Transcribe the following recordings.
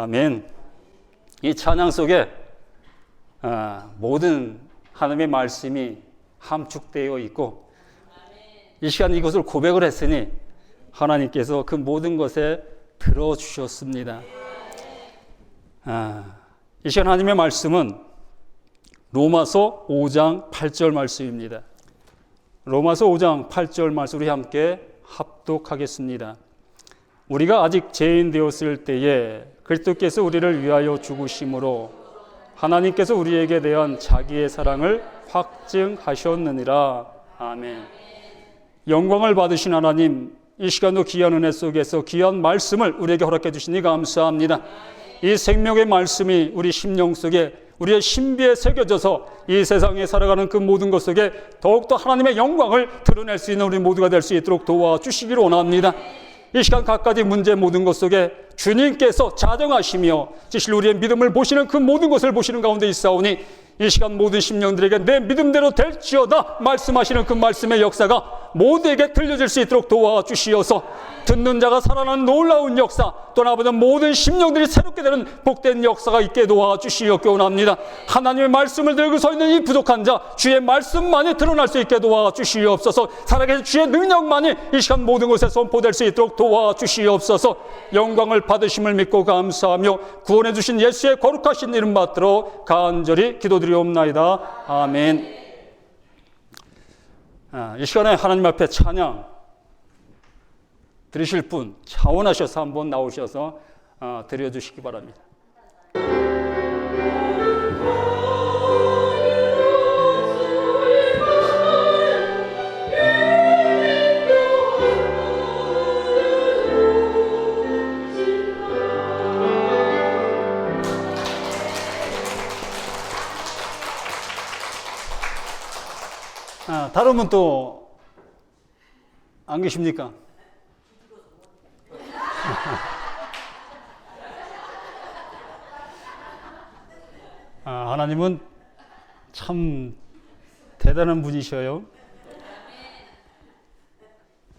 아멘. 이 찬양 속에 모든 하나님의 말씀이 함축되어 있고 이 시간 이것을 고백을 했으니 하나님께서 그 모든 것에 들어주셨습니다. 이 시간 하나님의 말씀은 로마서 5장 8절 말씀입니다. 로마서 5장 8절 말씀 우리 함께 합독하겠습니다. 우리가 아직 죄인 되었을 때에 그리스도께서 우리를 위하여 죽으심으로 하나님께서 우리에게 대한 자기의 사랑을 확증하셨느니라. 아멘. 영광을 받으신 하나님, 이 시간도 귀한 은혜 속에서 귀한 말씀을 우리에게 허락해 주시니 감사합니다. 이 생명의 말씀이 우리 심령 속에 우리의 신비에 새겨져서 이 세상에 살아가는 그 모든 것 속에 더욱더 하나님의 영광을 드러낼 수 있는 우리 모두가 될 수 있도록 도와주시기를 원합니다. 이 시간 각가지 문제 모든 것 속에 주님께서 자정하시며 지실 우리의 믿음을 보시는 그 모든 것을 보시는 가운데 있사오니 이 시간 모든 심령들에게 내 믿음대로 될지어다 말씀하시는 그 말씀의 역사가 모두에게 들려질 수 있도록 도와주시어서 듣는 자가 살아나는 놀라운 역사 또는 아버지 모든 심령들이 새롭게 되는 복된 역사가 있게 도와주시옵기 원합니다. 하나님의 말씀을 들고 서 있는 이 부족한 자 주의 말씀만이 드러날 수 있게 도와주시옵소서. 살아계신 주의 능력만이 이 시간 모든 곳에 선포될 수 있도록 도와주시옵소서. 영광을 받으심을 믿고 감사하며 구원해 주신 예수의 거룩하신 이름 받들어 간절히 기도드리옵나이다. 아멘. 이 시간에 하나님 앞에 찬양 드리실 분 차원하셔서 한번 나오셔서 드려주시기 바랍니다. 다른 분 또 안 계십니까? 하나님은 참 대단한 분이셔요.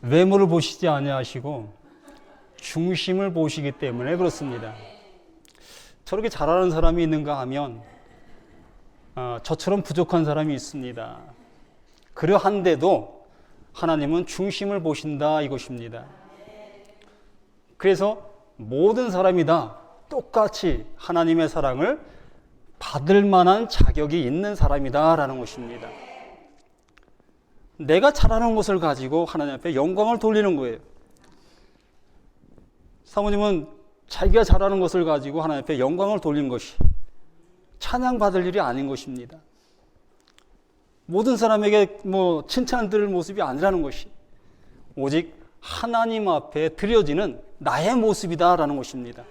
외모를 보시지 아니하시고 중심을 보시기 때문에 그렇습니다. 저렇게 잘하는 사람이 있는가 하면 저처럼 부족한 사람이 있습니다. 그러한데도 하나님은 중심을 보신다 이것입니다. 그래서 모든 사람이 다 똑같이 하나님의 사랑을 받을 만한 자격이 있는 사람이다라는 것입니다. 내가 잘하는 것을 가지고 하나님 앞에 영광을 돌리는 거예요. 사모님은 자기가 잘하는 것을 가지고 하나님 앞에 영광을 돌린 것이 찬양받을 일이 아닌 것입니다. 모든 사람에게 칭찬 들을 모습이 아니라는 것이 오직 하나님 앞에 드려지는 나의 모습이다라는 것입니다.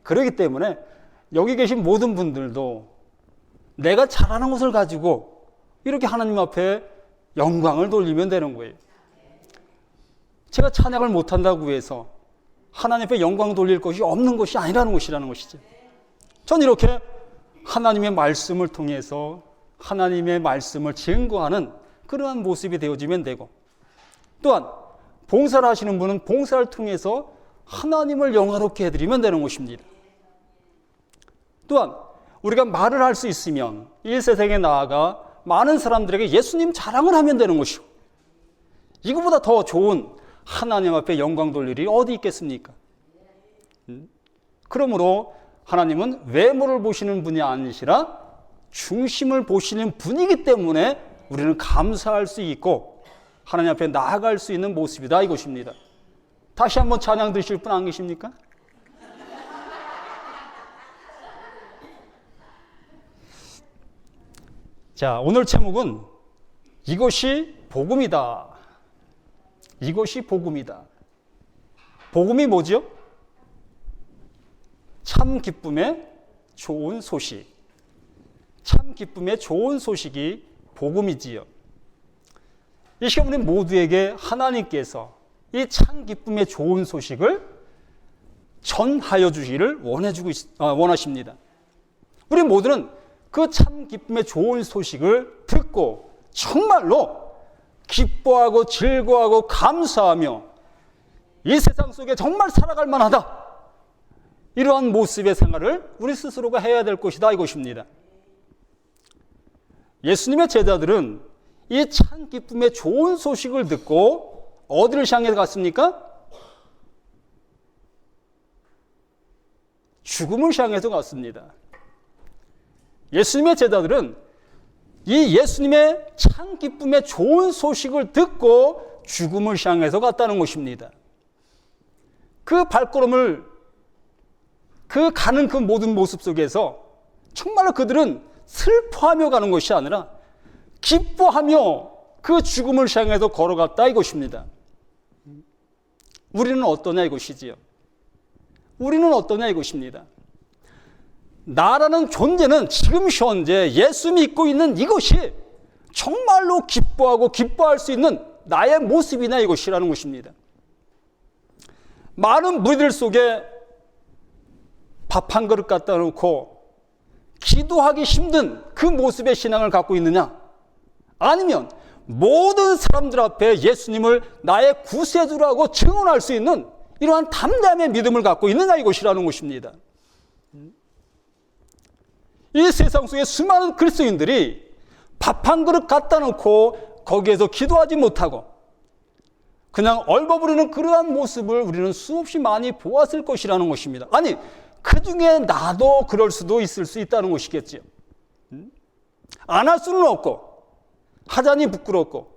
그렇기 때문에 여기 계신 모든 분들도 내가 잘하는 것을 가지고 이렇게 하나님 앞에 영광을 돌리면 되는 거예요. 제가 찬양을 못한다고 해서 하나님 앞에 영광 돌릴 것이 없는 것이 아니라는 것이라는 것이죠. 전 이렇게 하나님의 말씀을 통해서 하나님의 말씀을 증거하는 그러한 모습이 되어지면 되고, 또한 봉사를 하시는 분은 봉사를 통해서 하나님을 영화롭게 해드리면 되는 것입니다. 또한 우리가 말을 할 수 있으면 이 세상에 나아가 많은 사람들에게 예수님 자랑을 하면 되는 것이고, 이거보다 더 좋은 하나님 앞에 영광 돌릴 일이 어디 있겠습니까? 그러므로 하나님은 외모를 보시는 분이 아니시라 중심을 보시는 분이기 때문에 우리는 감사할 수 있고 하나님 앞에 나아갈 수 있는 모습이다 이것입니다. 다시 한번 찬양 드실 분 안 계십니까? 자, 오늘 제목은 이것이 복음이다. 이것이 복음이다. 복음이 뭐죠? 참 기쁨의 좋은 소식. 참 기쁨의 좋은 소식이 복음이지요. 이 시간 우리 모두에게 하나님께서 이 참 기쁨의 좋은 소식을 전하여 주기를 원하십니다. 우리 모두는 그 참 기쁨의 좋은 소식을 듣고 정말로 기뻐하고 즐거워하고 감사하며 이 세상 속에 정말 살아갈 만하다. 이러한 모습의 생활을 우리 스스로가 해야 될 것이다 이것입니다. 예수님의 제자들은 이 참 기쁨의 좋은 소식을 듣고 어디를 향해 갔습니까? 죽음을 향해서 갔습니다. 예수님의 제자들은 이 예수님의 참 기쁨의 좋은 소식을 듣고 죽음을 향해서 갔다는 것입니다. 그 발걸음을 가는 그 모든 모습 속에서 정말로 그들은 슬퍼하며 가는 것이 아니라 기뻐하며 그 죽음을 향해서 걸어갔다 이것입니다. 우리는 어떠냐 이것이지요. 우리는 어떠냐 이것입니다. 나라는 존재는 지금 현재 예수 믿고 있는 이것이 정말로 기뻐하고 기뻐할 수 있는 나의 모습이나 이것이라는 것입니다. 많은 무리들 속에 밥 한 그릇 갖다 놓고 기도하기 힘든 그 모습의 신앙을 갖고 있느냐? 아니면 모든 사람들 앞에 예수님을 나의 구세주라고 증언할 수 있는 이러한 담대함의 믿음을 갖고 있느냐 이것이라는 것입니다. 이 세상 속에 수많은 그리스도인들이 밥 한 그릇 갖다 놓고 거기에서 기도하지 못하고 그냥 얼버무리는 그러한 모습을 우리는 수없이 많이 보았을 것이라는 것입니다. 아니, 그 중에 나도 그럴 수도 있을 수 있다는 것이겠죠. 안 할 수는 없고 하자니 부끄럽고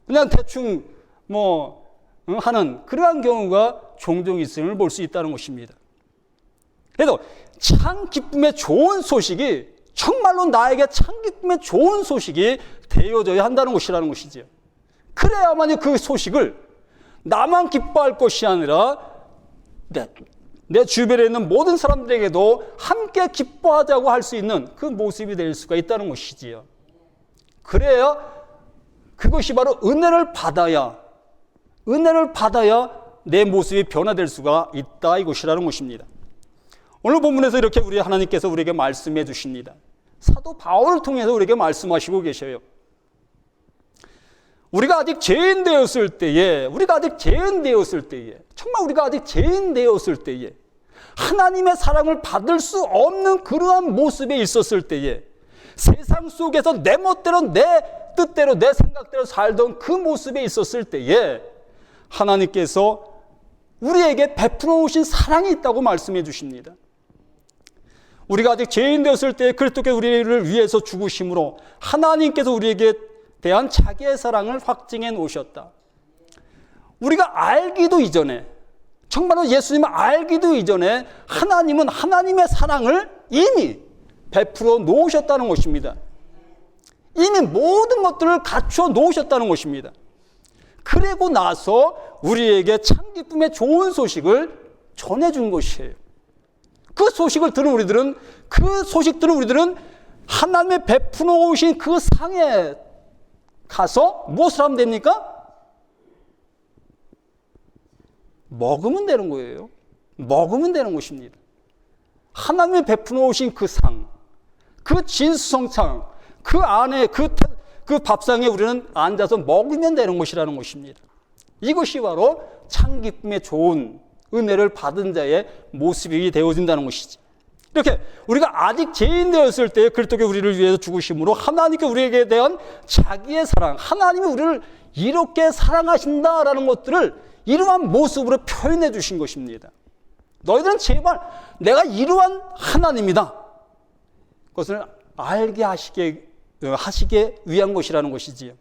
그냥 대충 하는 그러한 경우가 종종 있음을 볼 수 있다는 것입니다. 그래서 참 기쁨의 좋은 소식이 정말로 나에게 참 기쁨의 좋은 소식이 되어져야 한다는 것이라는 것이죠. 그래야만이 그 소식을 나만 기뻐할 것이 아니라 내 주변에 있는 모든 사람들에게도 함께 기뻐하자고 할 수 있는 그 모습이 될 수가 있다는 것이지요. 그래야 그것이 바로 은혜를 받아야 내 모습이 변화될 수가 있다 이것이라는 것입니다. 오늘 본문에서 이렇게 우리 하나님께서 우리에게 말씀해 주십니다. 사도 바울을 통해서 우리에게 말씀하시고 계셔요. 우리가 아직 죄인 되었을 때에 정말 우리가 아직 죄인 되었을 때에 하나님의 사랑을 받을 수 없는 그러한 모습에 있었을 때에 세상 속에서 내 멋대로 내 뜻대로 내 생각대로 살던 그 모습에 있었을 때에 하나님께서 우리에게 베풀어 오신 사랑이 있다고 말씀해 주십니다. 우리가 아직 죄인 되었을 때 그리스도께서 우리를 위해서 죽으심으로 하나님께서 우리에게 대한 자기의 사랑을 확증해 놓으셨다. 우리가 알기도 이전에 정말로 예수님을 알기도 이전에 하나님은 하나님의 사랑을 이미 베풀어 놓으셨다는 것입니다. 이미 모든 것들을 갖춰 놓으셨다는 것입니다. 그리고 나서 우리에게 참 기쁨의 좋은 소식을 전해준 것이에요. 그 소식을 들은 우리들은 하나님의 베풀어 오신 그 상에 가서 무엇을 하면 됩니까? 먹으면 되는 거예요. 먹으면 되는 것입니다. 하나님의 베풀어 오신 그 상, 그 진수성상, 그 안에 그 밥상에 우리는 앉아서 먹으면 되는 것이라는 것입니다. 이것이 바로 참 기쁨의 좋은 은혜를 받은 자의 모습이 되어진다는 것이지. 이렇게 우리가 아직 죄인 되었을 때 그리스도께 우리를 위해서 죽으심으로 하나님께 우리에게 대한 자기의 사랑, 하나님이 우리를 이렇게 사랑하신다라는 것들을 이러한 모습으로 표현해 주신 것입니다. 너희들은 제발 내가 이러한 하나님이다. 그것을 알게 하시게 위한 것이라는 것이지요.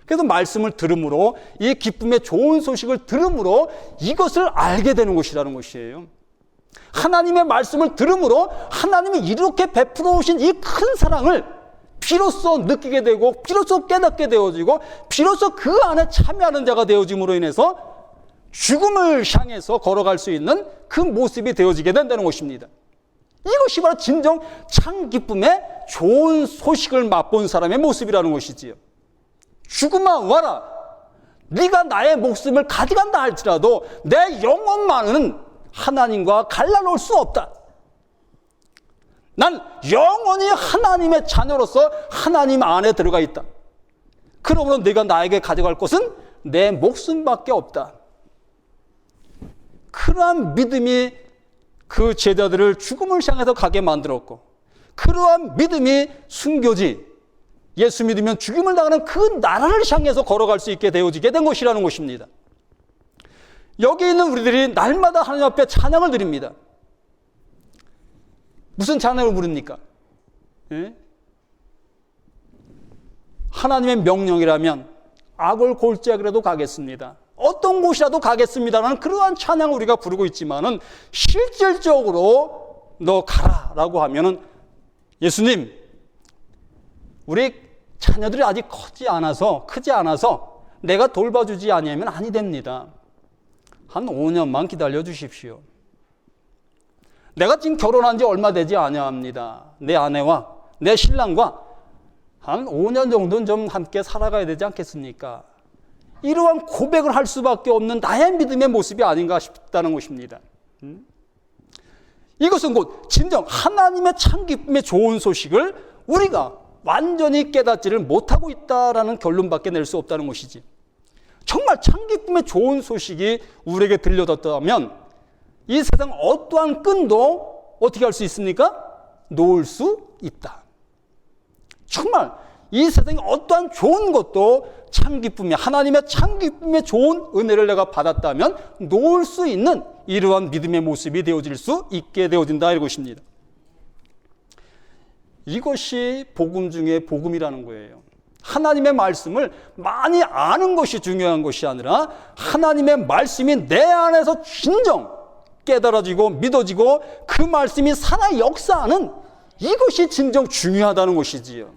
그래서 말씀을 들음으로 이 기쁨의 좋은 소식을 들음으로 이것을 알게 되는 것이라는 것이에요. 하나님의 말씀을 들음으로 하나님이 이렇게 베풀어 오신 이 큰 사랑을 비로소 느끼게 되고 비로소 깨닫게 되어지고 비로소 그 안에 참여하는 자가 되어짐으로 인해서 죽음을 향해서 걸어갈 수 있는 그 모습이 되어지게 된다는 것입니다. 이것이 바로 진정 참 기쁨의 좋은 소식을 맛본 사람의 모습이라는 것이지요. 죽음아 와라. 네가 나의 목숨을 가져간다 할지라도 내 영혼만은 하나님과 갈라놓을 수 없다. 난 영원히 하나님의 자녀로서 하나님 안에 들어가 있다. 그러므로 네가 나에게 가져갈 것은 내 목숨밖에 없다. 그러한 믿음이 그 제자들을 죽음을 향해서 가게 만들었고, 그러한 믿음이 순교지, 예수 믿으면 죽임을 당하는 그 나라를 향해서 걸어갈 수 있게 되어지게 된 것이라는 것입니다. 여기 있는 우리들이 날마다 하나님 앞에 찬양을 드립니다. 무슨 찬양을 부릅니까? 예? 하나님의 명령이라면 악을 골짜기라도 가겠습니다. 어떤 곳이라도 가겠습니다라는 그러한 찬양을 우리가 부르고 있지만은, 실질적으로 너 가라라고 하면은, 예수님, 우리 자녀들이 아직 크지 않아서 내가 돌봐주지 아니하면 아니 됩니다. 한 5년만 기다려 주십시오. 내가 지금 결혼한 지 얼마 되지 아니합니다. 내 아내와 내 신랑과 한 5년 정도는 좀 함께 살아가야 되지 않겠습니까? 이러한 고백을 할 수밖에 없는 나의 믿음의 모습이 아닌가 싶다는 것입니다. 이것은 곧 진정 하나님의 참 기쁨의 좋은 소식을 우리가 완전히 깨닫지를 못하고 있다라는 결론밖에 낼 수 없다는 것이지. 정말 참 기쁨의 좋은 소식이 우리에게 들려졌다면 이 세상 어떠한 끈도 어떻게 할 수 있습니까? 놓을 수 있다. 정말 이 세상에 어떠한 좋은 것도 참 기쁨이, 하나님의 참 기쁨의 좋은 은혜를 내가 받았다면 놓을 수 있는 이러한 믿음의 모습이 되어질 수 있게 되어진다 이것입니다. 이것이 복음 중에 복음이라는 거예요. 하나님의 말씀을 많이 아는 것이 중요한 것이 아니라 하나님의 말씀이 내 안에서 진정 깨달아지고 믿어지고 그 말씀이 살아 역사하는 이것이 진정 중요하다는 것이지요.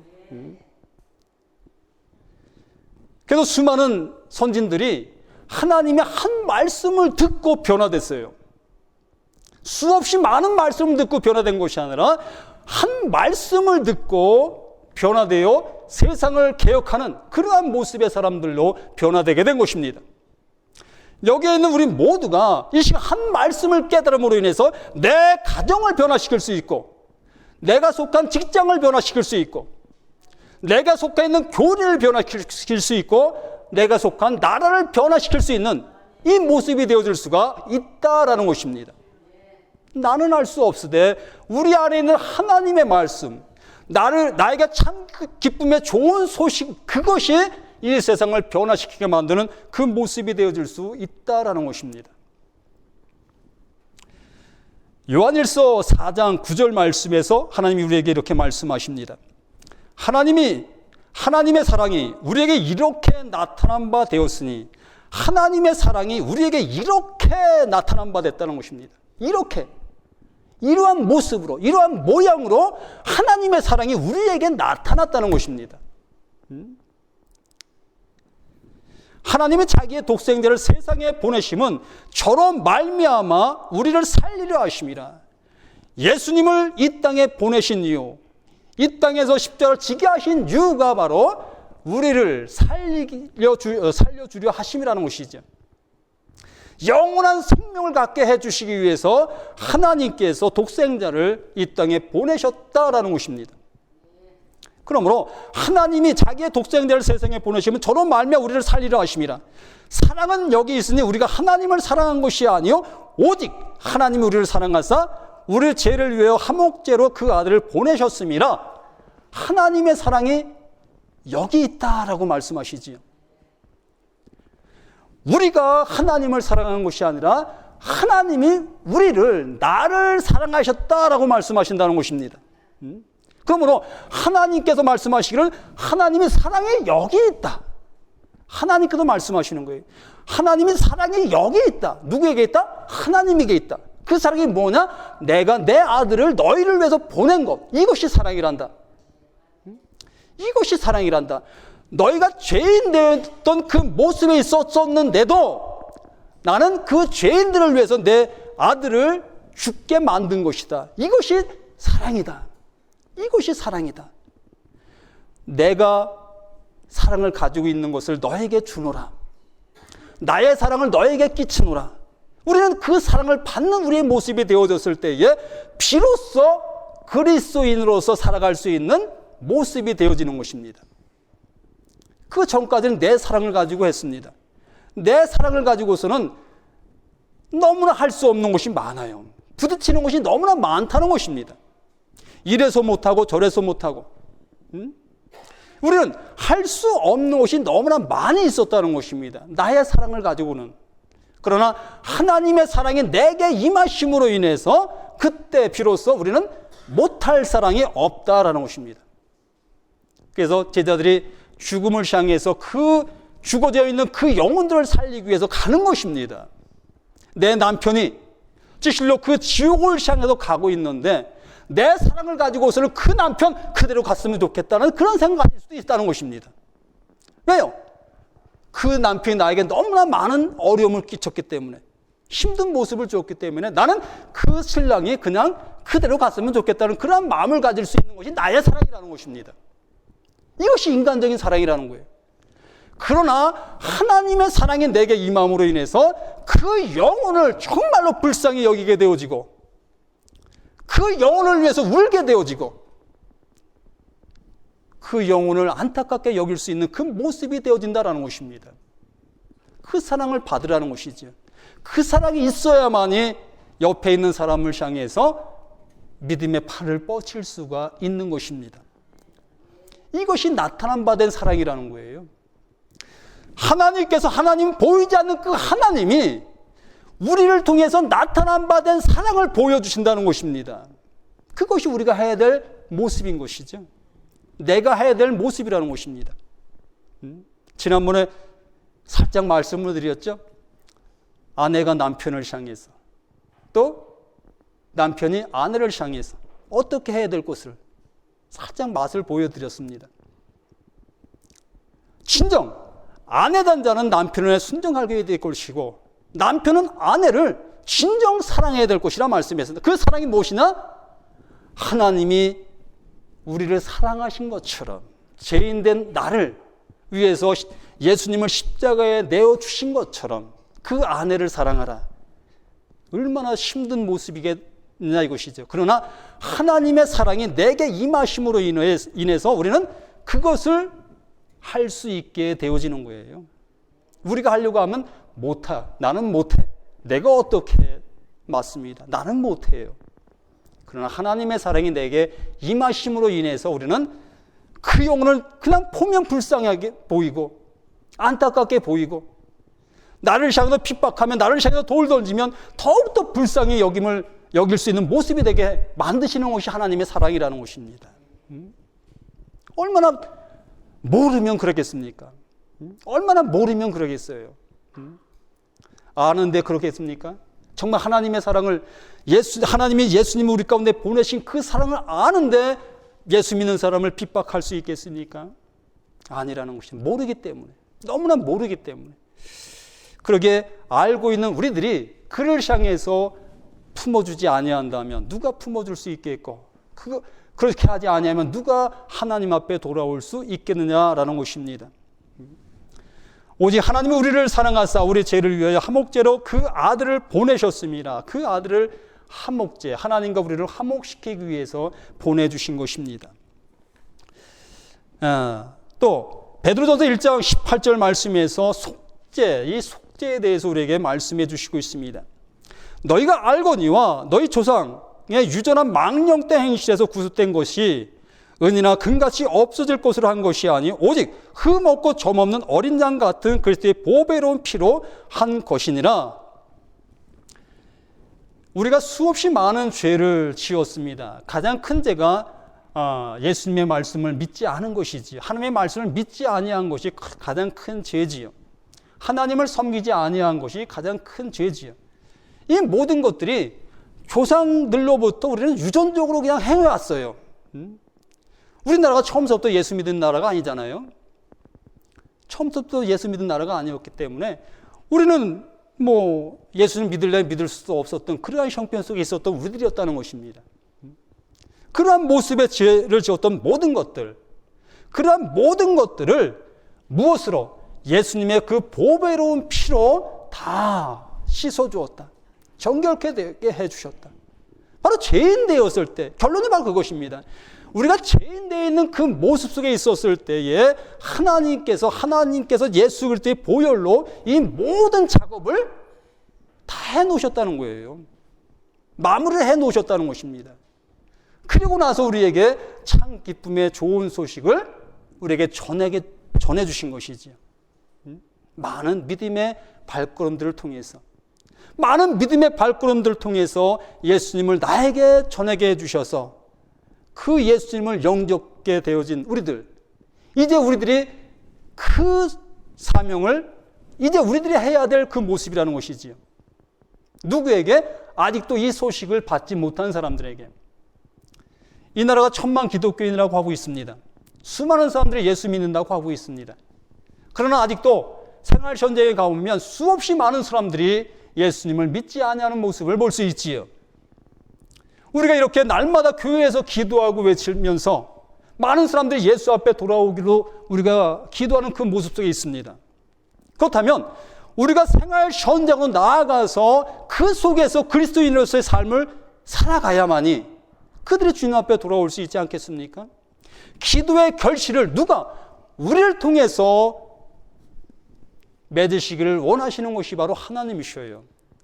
그래서 수많은 선진들이 하나님의 한 말씀을 듣고 변화됐어요. 수없이 많은 말씀을 듣고 변화된 것이 아니라 한 말씀을 듣고 변화되어 세상을 개혁하는 그러한 모습의 사람들로 변화되게 된 것입니다. 여기에 있는 우리 모두가 이 시간 한 말씀을 깨달음으로 인해서 내 가정을 변화시킬 수 있고, 내가 속한 직장을 변화시킬 수 있고, 내가 속해 있는 교리를 변화시킬 수 있고, 내가 속한 나라를 변화시킬 수 있는 이 모습이 되어질 수가 있다라는 것입니다. 나는 알 수 없으되 우리 안에 있는 하나님의 말씀, 나에게 참 기쁨의 좋은 소식, 그것이 이 세상을 변화시키게 만드는 그 모습이 되어질 수 있다라는 것입니다. 요한일서 4장 9절 말씀에서 하나님이 우리에게 이렇게 말씀하십니다. 하나님의 사랑이 우리에게 이렇게 나타난 바 되었으니, 하나님의 사랑이 우리에게 이렇게 나타난 바 됐다는 것입니다. 이러한 모습으로, 이러한 모양으로 하나님의 사랑이 우리에게 나타났다는 것입니다. 하나님이 자기의 독생자를 세상에 보내심은 저로 말미암아 우리를 살리려 하심이라. 예수님을 이 땅에 보내신 이유, 이 땅에서 십자가를 지게 하신 이유가 바로 우리를 살려주려 하심이라는 것이죠. 영원한 생명을 갖게 해주시기 위해서 하나님께서 독생자를 이 땅에 보내셨다라는 것입니다. 그러므로 하나님이 자기의 독생자를 세상에 보내시면 저로 말미암아 우리를 살리려 하심이라. 사랑은 여기 있으니 우리가 하나님을 사랑한 것이 아니요 오직 하나님이 우리를 사랑하사 우리의 죄를 위하여 화목제로 그 아들을 보내셨음이라. 하나님의 사랑이 여기 있다라고 말씀하시지요. 우리가 하나님을 사랑하는 것이 아니라 하나님이 나를 사랑하셨다라고 말씀하신다는 것입니다. 그러므로 하나님께서 말씀하시기를 하나님의 사랑이 여기 있다. 하나님께서 말씀하시는 거예요. 하나님의 사랑이 여기 있다. 누구에게 있다? 하나님에게 있다. 그 사랑이 뭐냐? 내가 내 아들을 너희를 위해서 보낸 것. 이것이 사랑이란다. 이것이 사랑이란다. 너희가 죄인 되었던 그 모습에 있었었는데도 나는 그 죄인들을 위해서 내 아들을 죽게 만든 것이다. 이것이 사랑이다. 이것이 사랑이다. 내가 사랑을 가지고 있는 것을 너에게 주노라. 나의 사랑을 너에게 끼치노라. 우리는 그 사랑을 받는 우리의 모습이 되어졌을 때에 비로소 그리스도인으로서 살아갈 수 있는 모습이 되어지는 것입니다. 그 전까지는 내 사랑을 가지고 했습니다. 내 사랑을 가지고서는 너무나 할 수 없는 것이 많아요. 부딪히는 것이 너무나 많다는 것입니다. 이래서 못하고 저래서 못하고. 우리는 할 수 없는 것이 너무나 많이 있었다는 것입니다. 나의 사랑을 가지고는. 그러나 하나님의 사랑이 내게 임하심으로 인해서 그때 비로소 우리는 못할 사랑이 없다라는 것입니다. 그래서 제자들이 죽음을 향해서 그 죽어져 있는 그 영혼들을 살리기 위해서 가는 것입니다. 내 남편이 진실로 그 지옥을 향해서 가고 있는데 내 사랑을 가지고서는 그 남편 그대로 갔으면 좋겠다는 그런 생각을 가질 수도 있다는 것입니다. 왜요? 그 남편이 나에게 너무나 많은 어려움을 끼쳤기 때문에, 힘든 모습을 줬기 때문에 나는 그 신랑이 그냥 그대로 갔으면 좋겠다는 그런 마음을 가질 수 있는 것이 나의 사랑이라는 것입니다. 이것이 인간적인 사랑이라는 거예요. 그러나 하나님의 사랑이 내게 임함으로 인해서 그 영혼을 정말로 불쌍히 여기게 되어지고 그 영혼을 위해서 울게 되어지고 그 영혼을 안타깝게 여길 수 있는 그 모습이 되어진다는 것입니다. 그 사랑을 받으라는 것이죠. 그 사랑이 있어야만이 옆에 있는 사람을 향해서 믿음의 팔을 뻗칠 수가 있는 것입니다. 이것이 나타난 바 된 사랑이라는 거예요. 하나님께서 하나님 보이지 않는 그 하나님이 우리를 통해서 나타난 바 된 사랑을 보여주신다는 것입니다. 그것이 우리가 해야 될 모습인 것이죠. 내가 해야 될 모습이라는 것입니다. 지난번에 살짝 말씀을 드렸죠. 아내가 남편을 향해서 또 남편이 아내를 향해서 어떻게 해야 될 것을 살짝 맛을 보여드렸습니다. 진정 아내란 자는 남편을 순종하게 될 것이고 남편은 아내를 진정 사랑해야 될 것이라 말씀했습니다. 그 사랑이 무엇이냐? 하나님이 우리를 사랑하신 것처럼 죄인된 나를 위해서 예수님을 십자가에 내어주신 것처럼 그 아내를 사랑하라. 얼마나 힘든 모습이겠느냐 이것이죠. 그러나 하나님의 사랑이 내게 임하심으로 인해서 우리는 그것을 할 수 있게 되어지는 거예요. 우리가 하려고 하면 못해. 나는 못해. 내가 어떻게 맞습니다. 나는 못해요. 그러나 하나님의 사랑이 내게 임하심으로 인해서 우리는 그 영혼을 그냥 보면 불쌍하게 보이고 안타깝게 보이고 나를 향해서 핍박하면 나를 향해서 돌 던지면 더욱더 불쌍히 여길 수 있는 모습이 되게 만드시는 것이 하나님의 사랑이라는 것입니다. 얼마나 모르면 그러겠습니까? 얼마나 모르면 그러겠어요? 아는데 그러겠습니까? 정말 하나님의 사랑을 하나님이 예수님을 우리 가운데 보내신 그 사랑을 아는데 예수 믿는 사람을 핍박할 수 있겠습니까? 아니라는 것입니다. 모르기 때문에. 너무나 모르기 때문에. 그러게 알고 있는 우리들이 그를 향해서 품어주지 아니한다면 누가 품어줄 수 있겠고 그렇게 하지 아니하면 누가 하나님 앞에 돌아올 수 있겠느냐라는 것입니다. 오직 하나님이 우리를 사랑하사 우리 죄를 위하여 화목제로 그 아들을 보내셨습니다. 그 아들을 화목제, 하나님과 우리를 화목시키기 위해서 보내주신 것입니다. 또 베드로전서 1장 18절 말씀에서 속죄, 이 속죄에 대해서 우리에게 말씀해 주시고 있습니다. 너희가 알거니와 너희 조상의 유전한 망령된 행실에서 구속된 것이 은이나 금같이 없어질 것으로 한 것이 아니 오직 흠 없고 점 없는 어린 양 같은 그리스도의 보배로운 피로 한 것이니라. 우리가 수없이 많은 죄를 지었습니다. 가장 큰 죄가 예수님의 말씀을 믿지 않은 것이지 하나님의 말씀을 믿지 아니한 것이 가장 큰 죄지요. 하나님을 섬기지 아니한 것이 가장 큰 죄지요. 이 모든 것들이 조상들로부터 우리는 유전적으로 그냥 해왔어요. 우리나라가 처음부터 예수 믿은 나라가 아니잖아요. 처음부터 예수 믿은 나라가 아니었기 때문에 우리는 예수님 믿을래 믿을 수도 없었던 그러한 형편 속에 있었던 우리들이었다는 것입니다. 그러한 모습의 죄를 지었던 모든 것들, 그러한 모든 것들을 무엇으로? 예수님의 그 보배로운 피로 다 씻어주었다. 정결케 되게 해주셨다. 바로 죄인 되었을 때, 결론이 바로 그것입니다. 우리가 죄인 되어 있는 그 모습 속에 있었을 때에 하나님께서 예수 그리스도의 보혈로 이 모든 작업을 다 해놓으셨다는 거예요. 마무리를 해 놓으셨다는 것입니다. 그리고 나서 우리에게 참 기쁨의 좋은 소식을 우리에게 전해 주신 것이지요. 많은 믿음의 발걸음들을 통해서, 많은 믿음의 발걸음들을 통해서 예수님을 나에게 전하게 해주셔서 그 예수님을 영접게 되어진 우리들, 이제 우리들이 그 사명을 이제 우리들이 해야 될 그 모습이라는 것이지요. 누구에게? 아직도 이 소식을 받지 못한 사람들에게. 이 나라가 1000만 기독교인이라고 하고 있습니다. 수많은 사람들이 예수 믿는다고 하고 있습니다. 그러나 아직도 생활 현장에 가보면 수없이 많은 사람들이 예수님을 믿지 아니하는 모습을 볼 수 있지요. 우리가 이렇게 날마다 교회에서 기도하고 외치면서 많은 사람들이 예수 앞에 돌아오기로 우리가 기도하는 그 모습 속에 있습니다. 그렇다면 우리가 생활 현장으로 나아가서 그 속에서 그리스도인으로서의 삶을 살아가야만이 그들이 주님 앞에 돌아올 수 있지 않겠습니까? 기도의 결실을 누가 우리를 통해서 맺으시기를 원하시는 것이 바로 하나님이셔요.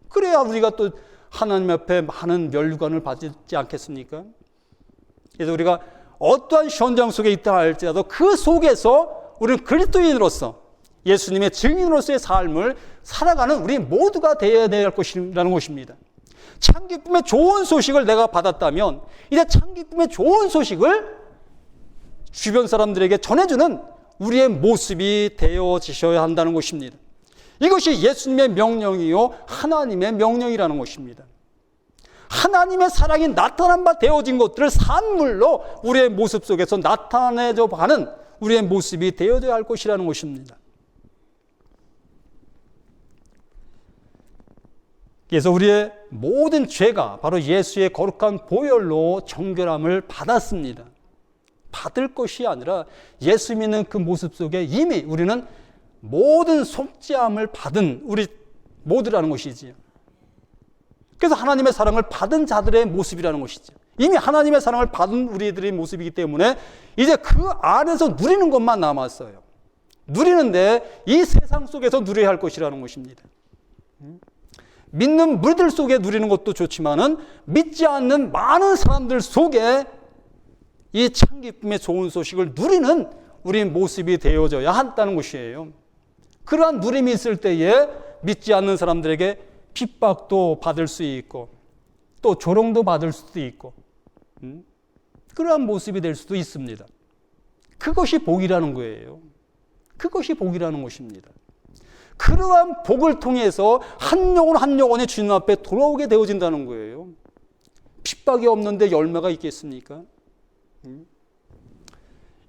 그래야 우리가 또 하나님 앞에 많은 면류관을 받지 않겠습니까? 그래서 우리가 어떠한 현장 속에 있다 할지라도 그 속에서 우리는 그리스도인으로서 예수님의 증인으로서의 삶을 살아가는 우리 모두가 되어야 될 것이라는 것입니다. 참 기쁨의 좋은 소식을 내가 받았다면 이제 참 기쁨의 좋은 소식을 주변 사람들에게 전해주는 우리의 모습이 되어지셔야 한다는 것입니다. 이것이 예수님의 명령이요 하나님의 명령이라는 것입니다. 하나님의 사랑이 나타난 바 되어진 것들을 산물로 우리의 모습 속에서 나타내져 가는 우리의 모습이 되어져야 할 것이라는 것입니다. 그래서 우리의 모든 죄가 바로 예수의 거룩한 보혈로 정결함을 받았습니다. 받을 것이 아니라 예수 믿는 그 모습 속에 이미 우리는 모든 속죄함을 받은 우리 모두라는 것이지요. 그래서 하나님의 사랑을 받은 자들의 모습이라는 것이죠. 이미 하나님의 사랑을 받은 우리들의 모습이기 때문에 이제 그 안에서 누리는 것만 남았어요. 누리는데 이 세상 속에서 누려야 할 것이라는 것입니다. 믿는 무리들 속에 누리는 것도 좋지만은 믿지 않는 많은 사람들 속에 이 참 기쁨의 좋은 소식을 누리는 우리 모습이 되어져야 한다는 것이에요. 그러한 누림이 있을 때에 믿지 않는 사람들에게 핍박도 받을 수 있고 또 조롱도 받을 수도 있고 그러한 모습이 될 수도 있습니다. 그것이 복이라는 거예요. 그것이 복이라는 것입니다. 그러한 복을 통해서 한 영혼 한 영혼이 주님 앞에 돌아오게 되어진다는 거예요. 핍박이 없는데 열매가 있겠습니까?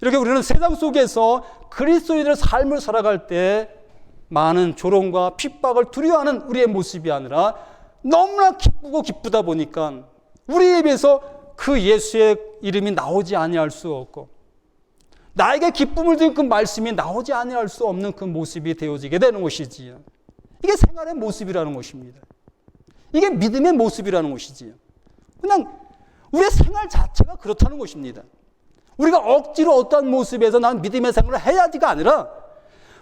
이렇게 우리는 세상 속에서 그리스도인의 삶을 살아갈 때 많은 조롱과 핍박을 두려워하는 우리의 모습이 아니라 너무나 기쁘고 기쁘다 보니까 우리 입에서 그 예수의 이름이 나오지 아니할 수 없고 나에게 기쁨을 준 그 말씀이 나오지 아니할 수 없는 그 모습이 되어지게 되는 것이지요. 이게 생활의 모습이라는 것입니다. 이게 믿음의 모습이라는 것이지요. 그냥 우리의 생활 자체가 그렇다는 것입니다. 우리가 억지로 어떠한 모습에서 난 믿음의 생활을 해야지가 아니라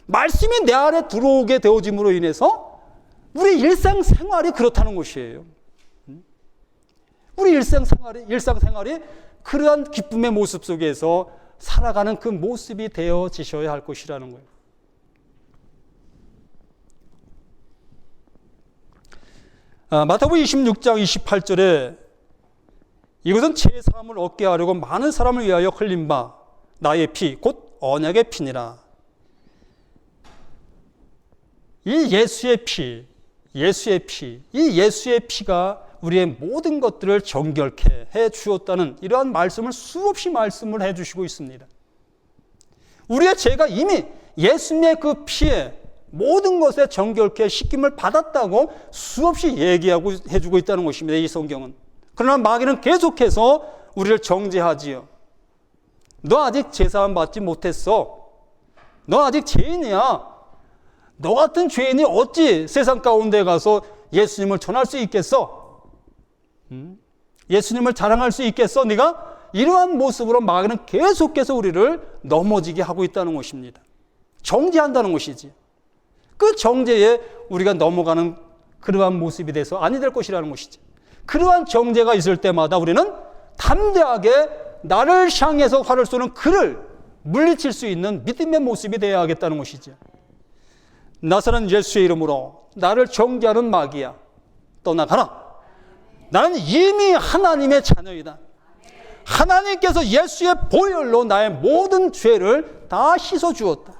말씀이 내 안에 들어오게 되어짐으로 인해서 우리 일상생활이 그렇다는 것이에요. 우리 일상생활이 그러한 기쁨의 모습 속에서 살아가는 그 모습이 되어지셔야 할 것이라는 거예요. 마태복음 26장 28절에 이것은 제사함을 얻게 하려고 많은 사람을 위하여 흘린 바 나의 피 곧 언약의 피니라. 이 예수의 피, 이 예수의 피가 우리의 모든 것들을 정결케 해 주었다는 이러한 말씀을 수없이 말씀을 해 주시고 있습니다. 우리의 죄가 이미 예수님의 그 피에 모든 것에 정결케 씻김을 받았다고 수없이 얘기하고 해주고 있다는 것입니다. 이 성경은. 그러나 마귀는 계속해서 우리를 정죄하지요. 너 아직 제사함 받지 못했어. 너 아직 죄인이야. 너 같은 죄인이 어찌 세상 가운데 가서 예수님을 전할 수 있겠어? 예수님을 자랑할 수 있겠어? 네가? 이러한 모습으로 마귀는 계속해서 우리를 넘어지게 하고 있다는 것입니다. 정죄한다는 것이지. 그 정죄에 우리가 넘어가는 그러한 모습이 돼서 아니 될 것이라는 것이지. 그러한 정죄가 있을 때마다 우리는 담대하게 나를 향해서 활을 쏘는 그를 물리칠 수 있는 믿음의 모습이 되어야 하겠다는 것이죠. 나사렛 예수의 이름으로 나를 정죄하는 마귀야, 떠나가라. 나는 이미 하나님의 자녀이다. 하나님께서 예수의 보혈로 나의 모든 죄를 다 씻어주었다.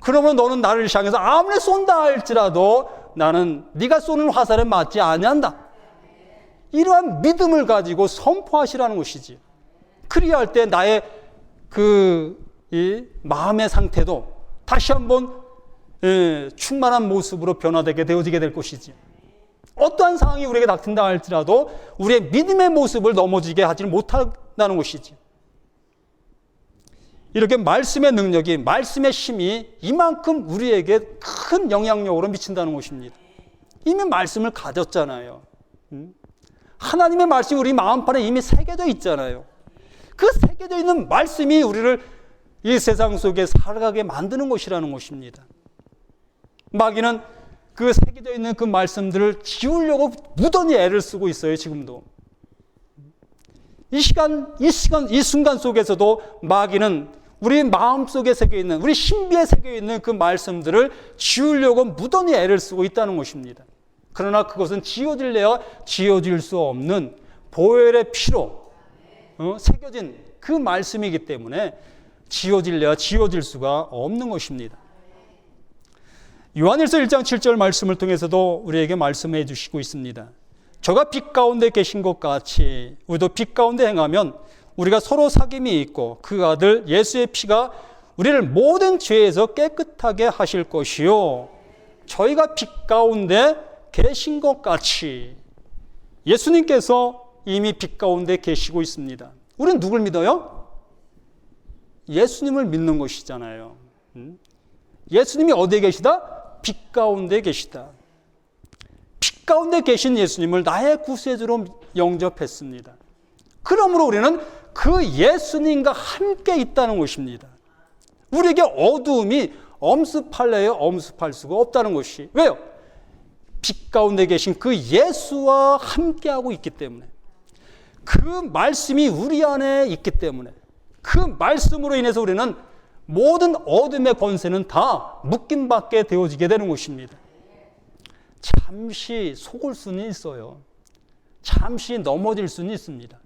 그러면 너는 나를 향해서 아무리 쏜다 할지라도 나는 네가 쏘는 화살에 맞지 아니한다. 이러한 믿음을 가지고 선포하시라는 것이지. 그리할 때 나의 이 마음의 상태도 다시 한번 충만한 모습으로 변화되게 되어지게 될 것이지. 어떠한 상황이 우리에게 닥친다 할지라도 우리의 믿음의 모습을 넘어지게 하지는 못한다는 것이지. 이렇게 말씀의 능력이, 말씀의 힘이 이만큼 우리에게 큰 영향력으로 미친다는 것입니다. 이미 말씀을 가졌잖아요. 하나님의 말씀이 우리 마음판에 이미 새겨져 있잖아요. 그 새겨져 있는 말씀이 우리를 이 세상 속에 살아가게 만드는 것이라는 것입니다. 마귀는 그 새겨져 있는 그 말씀들을 지우려고 무던히 애를 쓰고 있어요, 지금도. 이 순간 속에서도 마귀는 우리 마음 속에 새겨 있는, 우리 신비에 새겨 있는 그 말씀들을 지우려고 무던히 애를 쓰고 있다는 것입니다. 그러나 그것은 지워질래야 지워질 수 없는 보혈의 피로 새겨진 그 말씀이기 때문에 지워질래야 지워질 수가 없는 것입니다. 요한일서 1장 7절 말씀을 통해서도 우리에게 말씀해 주시고 있습니다. 저가 빛 가운데 계신 것 같이 우리도 빛 가운데 행하면 우리가 서로 사귐이 있고 그 아들 예수의 피가 우리를 모든 죄에서 깨끗하게 하실 것이요, 저희가 빛 가운데 계신 것 같이. 예수님께서 이미 빛 가운데 계시고 있습니다. 우리는 누굴 믿어요? 예수님을 믿는 것이잖아요. 예수님이 어디에 계시다? 빛 가운데 계시다. 빛 가운데 계신 예수님을 나의 구세주로 영접했습니다. 그러므로 우리는 그 예수님과 함께 있다는 것입니다. 우리에게 어두움이 엄습할래요? 엄습할 수가 없다는 것이. 왜요? 빛 가운데 계신 그 예수와 함께하고 있기 때문에, 그 말씀이 우리 안에 있기 때문에, 그 말씀으로 인해서 우리는 모든 어둠의 권세는 다 묶임받게 되어지게 되는 것입니다. 잠시 속을 수는 있어요. 잠시 넘어질 수는 있습니다.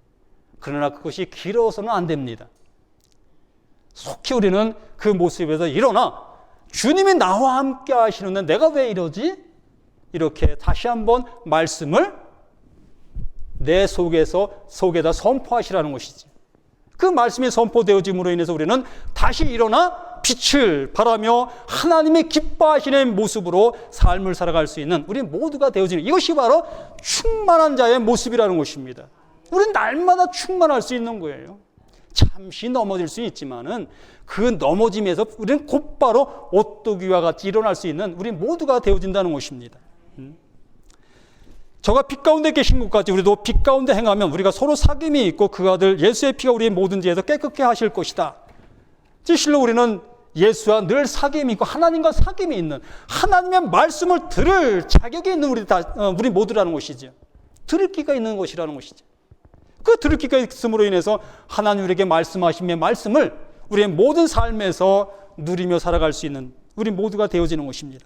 그러나 그것이 길어서는 안 됩니다. 속히 우리는 그 모습에서 일어나 주님이 나와 함께 하시는데 내가 왜 이러지? 이렇게 다시 한번 말씀을 내 속에다 선포하시라는 것이지. 그 말씀이 선포되어짐으로 인해서 우리는 다시 일어나 빛을 발하며 하나님의 기뻐하시는 모습으로 삶을 살아갈 수 있는 우리 모두가 되어지는, 이것이 바로 충만한 자의 모습이라는 것입니다. 우리는 날마다 충만할 수 있는 거예요. 잠시 넘어질 수 있지만은 그 넘어짐에서 우리는 곧바로 오뚜기와 같이 일어날 수 있는 우리 모두가 되어진다는 것입니다. 저가 빛 가운데 계신 것까지 우리도 빛 가운데 행하면 우리가 서로 사귐이 있고 그 아들 예수의 피가 우리의 모든 죄에서 깨끗게 하실 것이다. 실로 우리는 예수와 늘 사귐이 있고 하나님과 사귐이 있는, 하나님의 말씀을 들을 자격이 있는 우리 모두라는 것이죠. 들을 귀가 있는 것이라는 것이죠. 그 들을 귀가 있음으로 인해서 하나님 우리에게 말씀하신 말씀을 우리의 모든 삶에서 누리며 살아갈 수 있는 우리 모두가 되어지는 것입니다.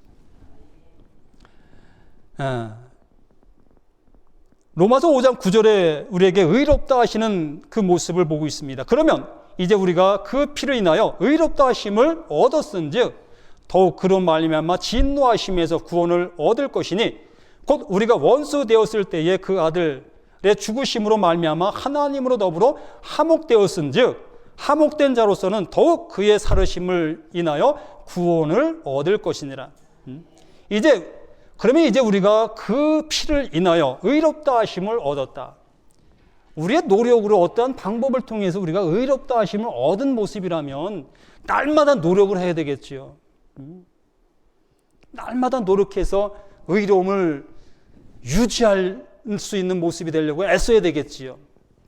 로마서 5장 9절에 우리에게 의롭다 하시는 그 모습을 보고 있습니다. 그러면 이제 우리가 그 피를 인하여 의롭다 하심을 얻었은즉 더욱 그런 말미암아 진노하심에서 구원을 얻을 것이니 곧 우리가 원수 되었을 때에 그 아들의 죽으심으로 말미암아 하나님으로 더불어 화목되었은즉 화목된 자로서는 더욱 그의 살으심을 인하여 구원을 얻을 것이니라. 그러면 이제 우리가 그 피를 인하여 의롭다 하심을 얻었다. 우리의 노력으로 어떠한 방법을 통해서 우리가 의롭다 하심을 얻은 모습이라면 날마다 노력을 해야 되겠지요. 날마다 노력해서 의로움을 유지할 수 있는 모습이 되려고 애써야 되겠지요.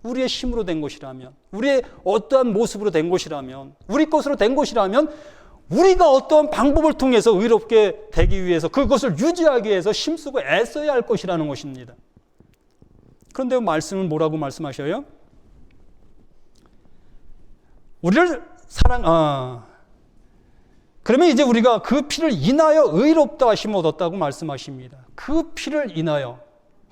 우리의 힘으로 된 것이라면, 우리의 어떠한 모습으로 된 것이라면, 우리 것으로 된 것이라면 우리가 어떤 방법을 통해서 의롭게 되기 위해서 그것을 유지하기 위해서 힘쓰고 애써야 할 것이라는 것입니다. 그런데 말씀은 뭐라고 말씀하셔요? 우리를 그러면 이제 우리가 그 피를 인하여 의롭다 하심을 얻었다고 말씀하십니다. 그 피를 인하여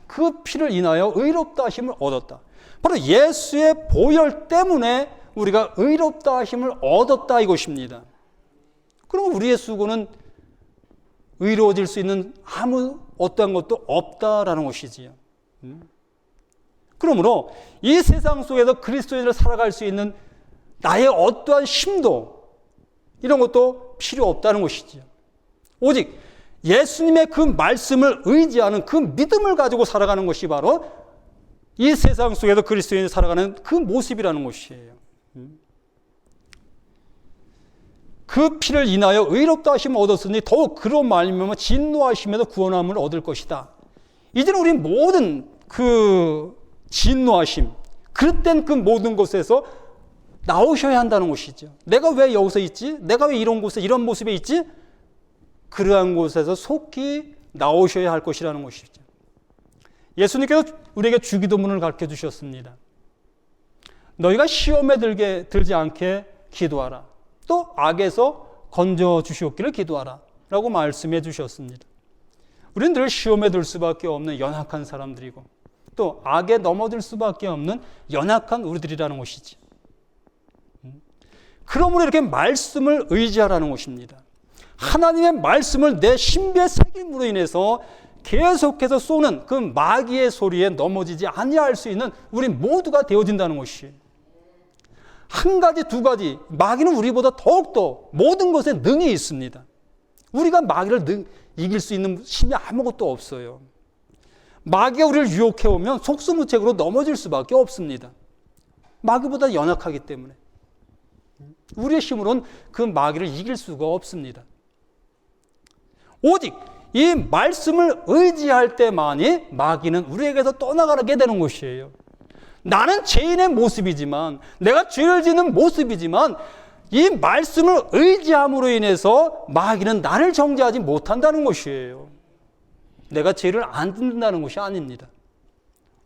의롭다 하심을 얻었다. 바로 예수의 보혈 때문에 우리가 의롭다 하심을 얻었다 이것입니다. 그럼 우리의 수고는 의로워질 수 있는 아무 어떠한 것도 없다라는 것이지요. 그러므로 이 세상 속에서 그리스도인으로 살아갈 수 있는 나의 어떠한 힘도 이런 것도 필요 없다는 것이지요. 오직 예수님의 그 말씀을 의지하는 그 믿음을 가지고 살아가는 것이 바로 이 세상 속에서 그리스도인이 살아가는 그 모습이라는 것이에요. 그 피를 인하여 의롭다 하심을 얻었으니 더욱 그로 말미암아 진노하심에도 구원함을 얻을 것이다. 이제는 우리 모든 그 진노하심, 그릇된 그 모든 곳에서 나오셔야 한다는 것이죠. 내가 왜 여기서 있지? 내가 왜 이런 곳에 이런 모습에 있지? 그러한 곳에서 속히 나오셔야 할 것이라는 것이죠. 예수님께서 우리에게 주기도문을 가르쳐 주셨습니다. 너희가 시험에 들지 않게 기도하라. 또 악에서 건져 주시옵기를 기도하라 라고 말씀해 주셨습니다. 우리는 늘 시험에 들 수밖에 없는 연약한 사람들이고 또 악에 넘어들 수밖에 없는 연약한 우리들이라는 것이지. 그러므로 이렇게 말씀을 의지하라는 것입니다. 하나님의 말씀을 내 신비의 새김으로 인해서 계속해서 쏘는 그 마귀의 소리에 넘어지지 아니할 수 있는 우리 모두가 되어진다는 것이에요. 한 가지, 두 가지, 마귀는 우리보다 더욱더 모든 것에 능이 있습니다. 우리가 마귀를 이길 수 있는 힘이 아무것도 없어요. 마귀가 우리를 유혹해오면 속수무책으로 넘어질 수밖에 없습니다. 마귀보다 연약하기 때문에. 우리의 힘으로는 그 마귀를 이길 수가 없습니다. 오직 이 말씀을 의지할 때만이 마귀는 우리에게서 떠나가게 되는 것이에요. 나는 죄인의 모습이지만, 내가 죄를 짓는 모습이지만 이 말씀을 의지함으로 인해서 마귀는 나를 정죄하지 못한다는 것이에요. 내가 죄를 안 짓는다는 것이 아닙니다.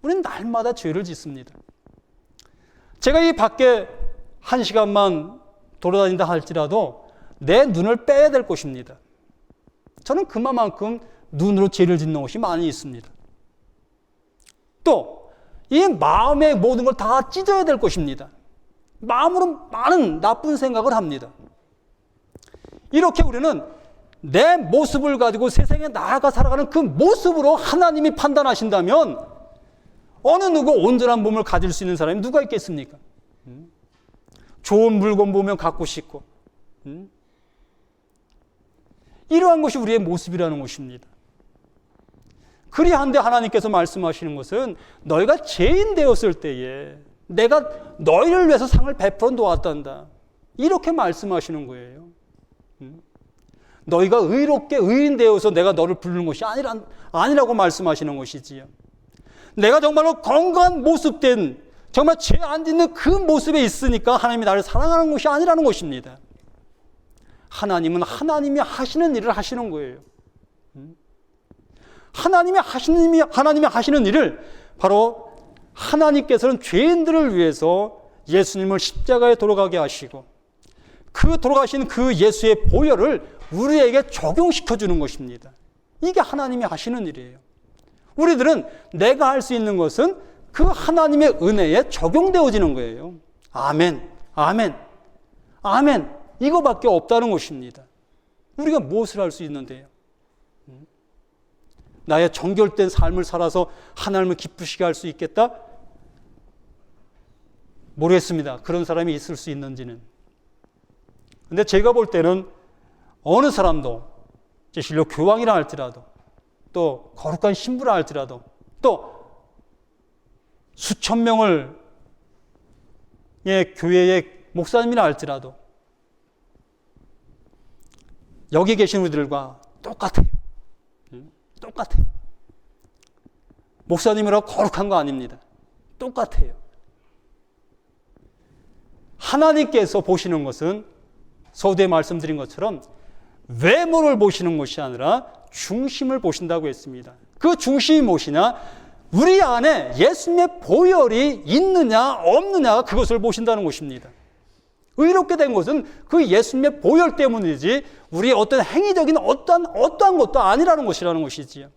우리는 날마다 죄를 짓습니다. 제가 이 밖에 1시간만 돌아다닌다 할지라도 내 눈을 빼야 될 것입니다. 저는 그만큼 눈으로 죄를 짓는 것이 많이 있습니다. 또 이 마음의 모든 걸 다 찢어야 될 것입니다. 마음으로 많은 나쁜 생각을 합니다. 이렇게 우리는 내 모습을 가지고 세상에 나아가 살아가는 그 모습으로 하나님이 판단하신다면 어느 누구 온전한 몸을 가질 수 있는 사람이 누가 있겠습니까? 좋은 물건 보면 갖고 싶고 이러한 것이 우리의 모습이라는 것입니다. 그리한데 하나님께서 말씀하시는 것은 너희가 죄인 되었을 때에 내가 너희를 위해서 상을 베풀어 놓았단다. 이렇게 말씀하시는 거예요. 너희가 의롭게 의인 되어서 내가 너를 부르는 것이 아니라고 말씀하시는 것이지요. 내가 정말로 건강한 모습된 정말 죄 안 짓는 그 모습에 있으니까 하나님이 나를 사랑하는 것이 아니라는 것입니다. 하나님은 하나님이 하시는 일을 하시는 거예요. 하나님이 하시는 일을 바로 하나님께서는 죄인들을 위해서 예수님을 십자가에 돌아가게 하시고 그 돌아가신 그 예수의 보혈을 우리에게 적용시켜 주는 것입니다. 이게 하나님이 하시는 일이에요. 우리들은 내가 할 수 있는 것은 그 하나님의 은혜에 적용되어지는 거예요. 아멘, 아멘, 아멘. 이거밖에 없다는 것입니다. 우리가 무엇을 할 수 있는데요? 나의 정결된 삶을 살아서 하나님을 기쁘시게 할 수 있겠다? 모르겠습니다. 그런 사람이 있을 수 있는지는. 근데 제가 볼 때는 어느 사람도 실로 교황이라 할지라도 또 거룩한 신부라 할지라도 또 수천 명을 교회의 목사님이라 할지라도 여기 계신 우리들과 똑같아요. 똑같아요. 목사님이라고 거룩한 거 아닙니다. 똑같아요. 하나님께서 보시는 것은 서두에 말씀드린 것처럼 외모를 보시는 것이 아니라 중심을 보신다고 했습니다. 그 중심이 무엇이냐? 우리 안에 예수님의 보혈이 있느냐 없느냐 그것을 보신다는 것입니다. 의롭게 된 것은 그 예수님의 보혈 때문이지 우리의 어떤 행위적인 어떠한 것도 아니라는 것이라는 것이지요.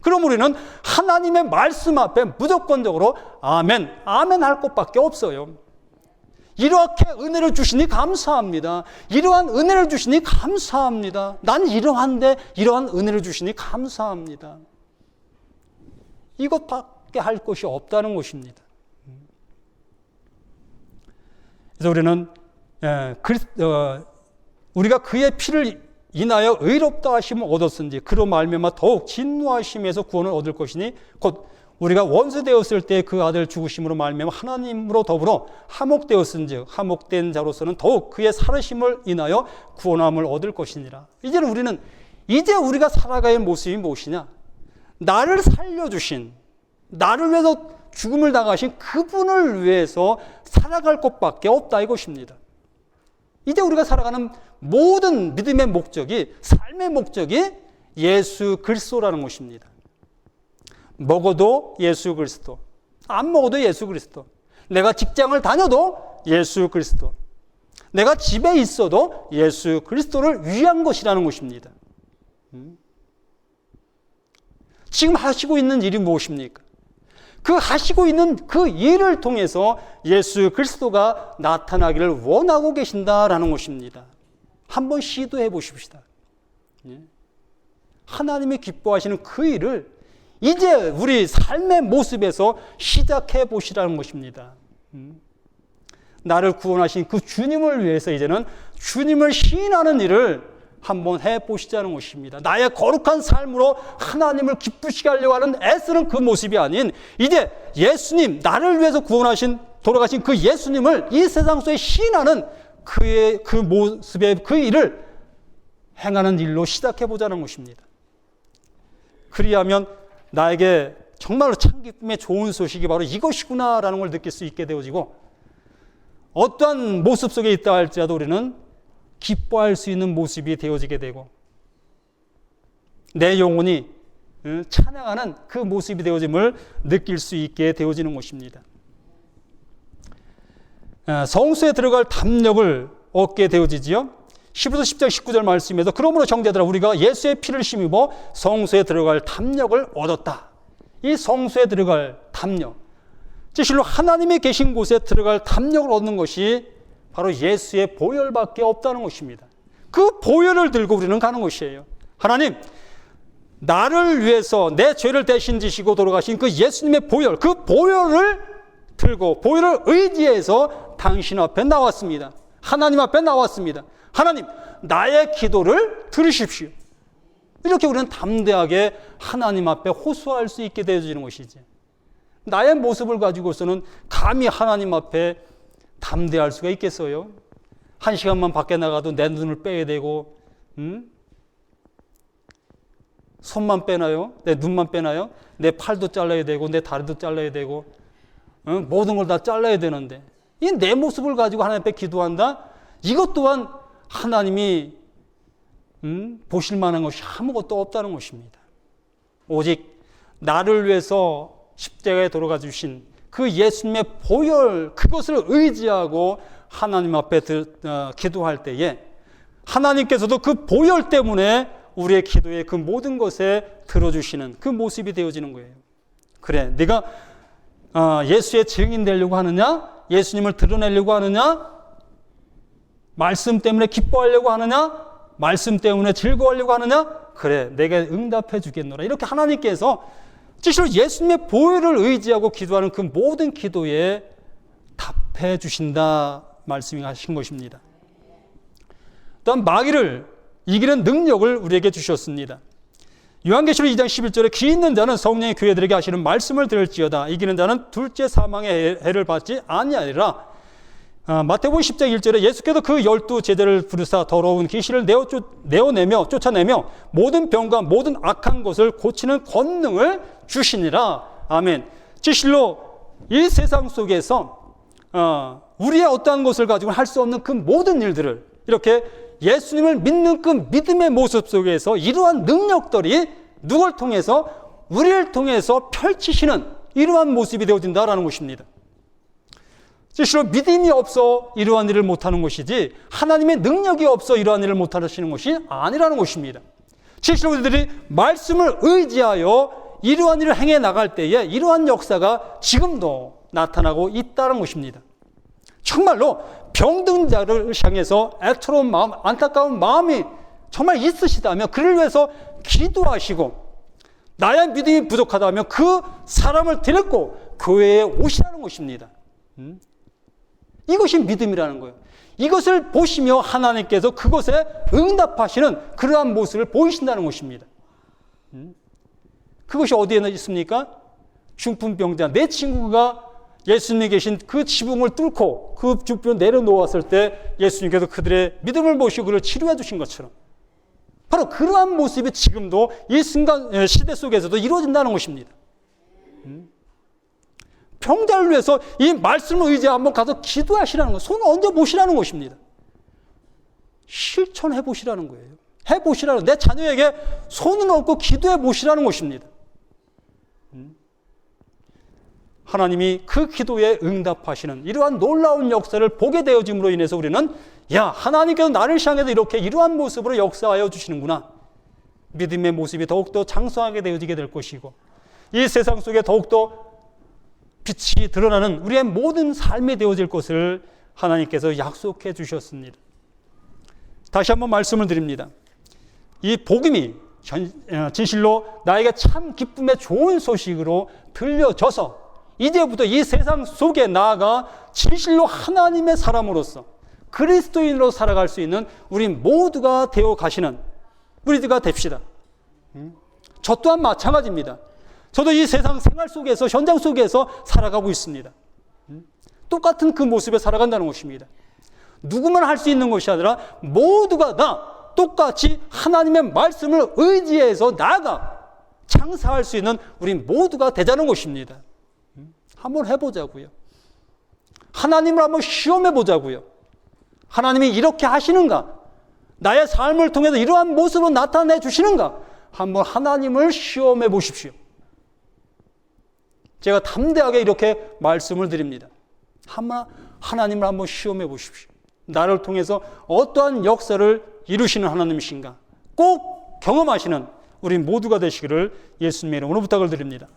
그럼 우리는 하나님의 말씀 앞에 무조건적으로 아멘, 아멘 할 것밖에 없어요. 이렇게 은혜를 주시니 감사합니다. 이러한 은혜를 주시니 감사합니다. 난 이러한데 이러한 은혜를 주시니 감사합니다. 이것밖에 할 것이 없다는 것입니다. 그래서 우리는 우리가 그의 피를 인하여 의롭다 하심을 얻었은지 그로 말미암아 더욱 진노하심에서 구원을 얻을 것이니 곧 우리가 원수 되었을 때 그 아들 죽으심으로 말미암아 하나님으로 더불어 화목되었은즉 화목된 자로서는 더욱 그의 살으심을 인하여 구원함을 얻을 것이니라. 이제는 우리는 이제 우리가 살아가야 할 모습이 무엇이냐? 나를 살려주신, 나를 위해서 죽음을 당하신 그분을 위해서 살아갈 것밖에 없다 이것입니다. 이제 우리가 살아가는 모든 믿음의 목적이, 삶의 목적이 예수 그리스도라는 것입니다. 먹어도 예수 그리스도, 안 먹어도 예수 그리스도, 내가 직장을 다녀도 예수 그리스도, 내가 집에 있어도 예수 그리스도를 위한 것이라는 것입니다. 지금 하시고 있는 일이 무엇입니까? 그 하시고 있는 그 일을 통해서 예수 그리스도가 나타나기를 원하고 계신다라는 것입니다. 한번 시도해 보십시다. 하나님이 기뻐하시는 그 일을 이제 우리 삶의 모습에서 시작해 보시라는 것입니다. 나를 구원하신 그 주님을 위해서 이제는 주님을 시인하는 일을 한번 해보시자는 것입니다. 나의 거룩한 삶으로 하나님을 기쁘시게 하려고 하는 애쓰는 그 모습이 아닌 이제 예수님, 나를 위해서 구원하신 돌아가신 그 예수님을 이 세상 속에 시인하는 그의 그 모습의 그 일을 행하는 일로 시작해보자는 것입니다. 그리하면 나에게 정말로 참 기쁨의 좋은 소식이 바로 이것이구나라는 걸 느낄 수 있게 되어지고 어떠한 모습 속에 있다 할지라도 우리는 기뻐할 수 있는 모습이 되어지게 되고 내 영혼이 찬양하는 그 모습이 되어짐을 느낄 수 있게 되어지는 것입니다. 성수에 들어갈 담력을 얻게 되어지지요. 15절 10장 19절 말씀에서 그러므로 형제들아 우리가 예수의 피를 힘입어 성수에 들어갈 담력을 얻었다. 이 성수에 들어갈 담력, 실로 하나님이 계신 곳에 들어갈 담력을 얻는 것이 바로 예수의 보혈밖에 없다는 것입니다. 그 보혈을 들고 우리는 가는 것이에요. 하나님, 나를 위해서 내 죄를 대신 지시고 돌아가신 그 예수님의 보혈, 그 보혈을 들고 보혈을 의지해서 당신 앞에 나왔습니다. 하나님 앞에 나왔습니다. 하나님, 나의 기도를 들으십시오. 이렇게 우리는 담대하게 하나님 앞에 호소할 수 있게 되어지는 것이지. 나의 모습을 가지고서는 감히 하나님 앞에 담대할 수가 있겠어요? 한 시간만 밖에 나가도 내 눈을 빼야 되고, 손만 빼나요? 내 눈만 빼나요? 내 팔도 잘라야 되고, 내 다리도 잘라야 되고, 모든 걸 다 잘라야 되는데, 이 내 모습을 가지고 하나님 앞에 기도한다? 이것 또한 하나님이 보실 만한 것이 아무것도 없다는 것입니다. 오직 나를 위해서 십자가에 돌아가 주신 그 예수님의 보혈, 그것을 의지하고 하나님 앞에 기도할 때에 하나님께서도 그 보혈 때문에 우리의 기도의 그 모든 것에 들어주시는 그 모습이 되어지는 거예요. 그래, 네가 예수의 증인 되려고 하느냐? 예수님을 드러내려고 하느냐? 말씀 때문에 기뻐하려고 하느냐? 말씀 때문에 즐거워하려고 하느냐? 그래, 내가 응답해 주겠노라. 이렇게 하나님께서 실제로 예수님의 보혈을 의지하고 기도하는 그 모든 기도에 답해 주신다 말씀하신 것입니다. 또한 마귀를 이기는 능력을 우리에게 주셨습니다. 요한계시록 2장 11절에 귀 있는 자는 성령이 교회들에게 하시는 말씀을 들을지어다. 이기는 자는 둘째 사망의 해를 받지 아니하리라. 마태복음 10장 1절에 예수께서 그 12 제자를 부르사 더러운 귀신을 내어내며 쫓아내며 모든 병과 모든 악한 것을 고치는 권능을 주시니라. 아멘. 진실로 이 세상 속에서 우리의 어떠한 것을 가지고 할 수 없는 그 모든 일들을 이렇게 예수님을 믿는 그 믿음의 모습 속에서 이러한 능력들이 누굴 통해서 우리를 통해서 펼치시는 이러한 모습이 되어진다라는 것입니다. 실로 믿음이 없어 이러한 일을 못하는 것이지 하나님의 능력이 없어 이러한 일을 못하시는 것이 아니라는 것입니다. 실로 우리들이 말씀을 의지하여 이러한 일을 행해 나갈 때에 이러한 역사가 지금도 나타나고 있다는 것입니다. 정말로 병든 자를 향해서 애처로운 마음, 안타까운 마음이 정말 있으시다면 그를 위해서 기도하시고 나의 믿음이 부족하다면 그 사람을 데리고 교회에 오시라는 것입니다. 이것이 믿음이라는 거예요. 이것을 보시며 하나님께서 그것에 응답하시는 그러한 모습을 보이신다는 것입니다. 그것이 어디에 있습니까? 중풍병자 내 친구가 예수님이 계신 그 지붕을 뚫고 그 주변 내려놓았을 때 예수님께서 그들의 믿음을 보시고 그를 치료해 주신 것처럼 바로 그러한 모습이 지금도 이 순간 시대 속에서도 이루어진다는 것입니다. 병자를 위해서 이 말씀을 의지하여 한번 가서 기도하시라는 것, 손을 얹어 보시라는 것입니다. 실천해 보시라는 거예요. 해보시라는, 내 자녀에게 손을 얹고 기도해 보시라는 것입니다. 하나님이 그 기도에 응답하시는 이러한 놀라운 역사를 보게 되어짐으로 인해서 우리는 하나님께서 나를 향해서 이렇게 이러한 모습으로 역사하여 주시는구나. 믿음의 모습이 더욱더 장성하게 되어지게 될 것이고 이 세상 속에 더욱더 빛이 드러나는 우리의 모든 삶이 되어질 것을 하나님께서 약속해 주셨습니다. 다시 한번 말씀을 드립니다. 이 복음이 진실로 나에게 참 기쁨의 좋은 소식으로 들려져서 이제부터 이 세상 속에 나아가 진실로 하나님의 사람으로서 그리스도인으로 살아갈 수 있는 우리 모두가 되어 가시는 우리들가 됩시다. 저 또한 마찬가지입니다. 저도 이 세상 생활 속에서 현장 속에서 살아가고 있습니다. 똑같은 그 모습에 살아간다는 것입니다. 누구만 할 수 있는 것이 아니라 모두가 다 똑같이 하나님의 말씀을 의지해서 나아가 장사할 수 있는 우리 모두가 되자는 것입니다. 한번 해보자고요. 하나님을 한번 시험해 보자고요. 하나님이 이렇게 하시는가? 나의 삶을 통해서 이러한 모습으로 나타내 주시는가? 한번 하나님을 시험해 보십시오. 제가 담대하게 이렇게 말씀을 드립니다. 하나님을 한번 시험해 보십시오. 나를 통해서 어떠한 역사를 이루시는 하나님이신가? 꼭 경험하시는 우리 모두가 되시기를 예수님의 이름으로 부탁을 드립니다.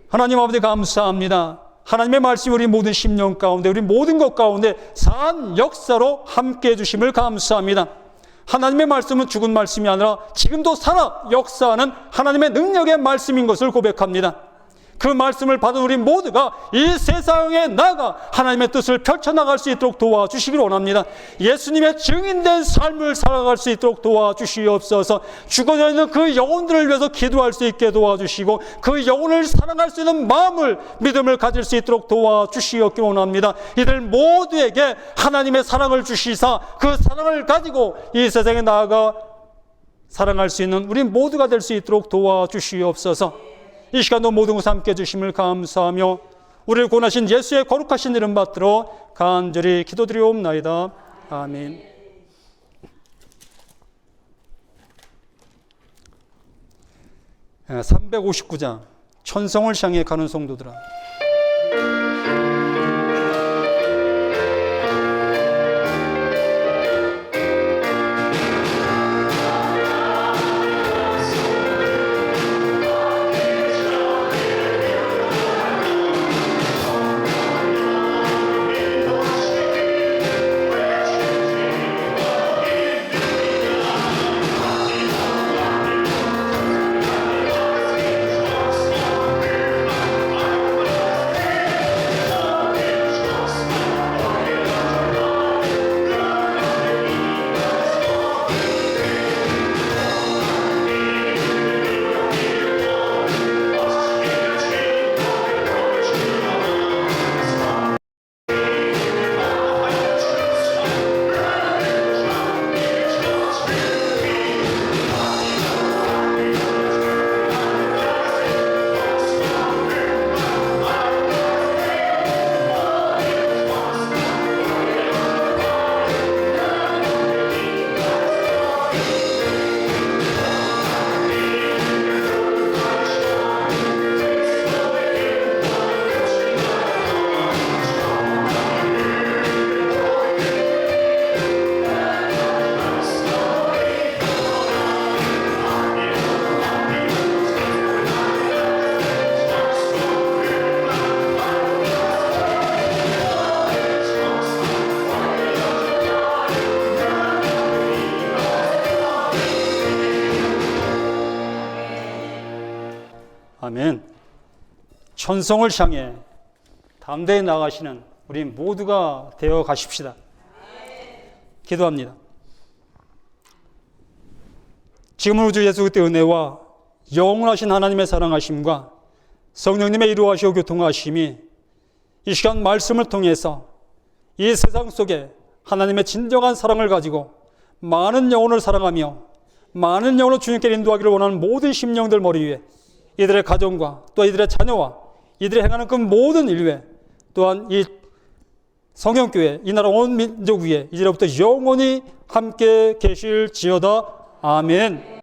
하나님 아버지 감사합니다. 하나님의 말씀이 우리 모든 심령 가운데 우리 모든 것 가운데 산 역사로 함께해 주심을 감사합니다. 하나님의 말씀은 죽은 말씀이 아니라 지금도 살아 역사하는 하나님의 능력의 말씀인 것을 고백합니다. 그 말씀을 받은 우리 모두가 이 세상에 나가 하나님의 뜻을 펼쳐나갈 수 있도록 도와주시기를 원합니다. 예수님의 증인된 삶을 살아갈 수 있도록 도와주시옵소서. 죽어져 있는 그 영혼들을 위해서 기도할 수 있게 도와주시고 그 영혼을 사랑할 수 있는 마음을 믿음을 가질 수 있도록 도와주시옵기를 원합니다. 이들 모두에게 하나님의 사랑을 주시사 그 사랑을 가지고 이 세상에 나아가 사랑할 수 있는 우리 모두가 될 수 있도록 도와주시옵소서. 이 시간도 모든 것을 함께 해주심을 감사하며 우리를 구원하신 예수의 거룩하신 이름 받들어 간절히 기도드리옵나이다. 아멘. 네, 359장 천성을 향해 가는 성도들아. 천성을 향해 담대히 나가시는 우리 모두가 되어 가십시다. 기도합니다. 지금 우주 예수 그리스도의 은혜와 영원하신 하나님의 사랑하심과 성령님의 이루하시고 교통하심이 이 시간 말씀을 통해서 이 세상 속에 하나님의 진정한 사랑을 가지고 많은 영혼을 사랑하며 많은 영혼을 주님께 인도하기를 원하는 모든 심령들 머리 위에 이들의 가정과 또 이들의 자녀와 이들이 행하는 그 모든 일 위에 또한 이 성령교회 이 나라 온 민족 위에 이제로부터 영원히 함께 계실지어다. 아멘.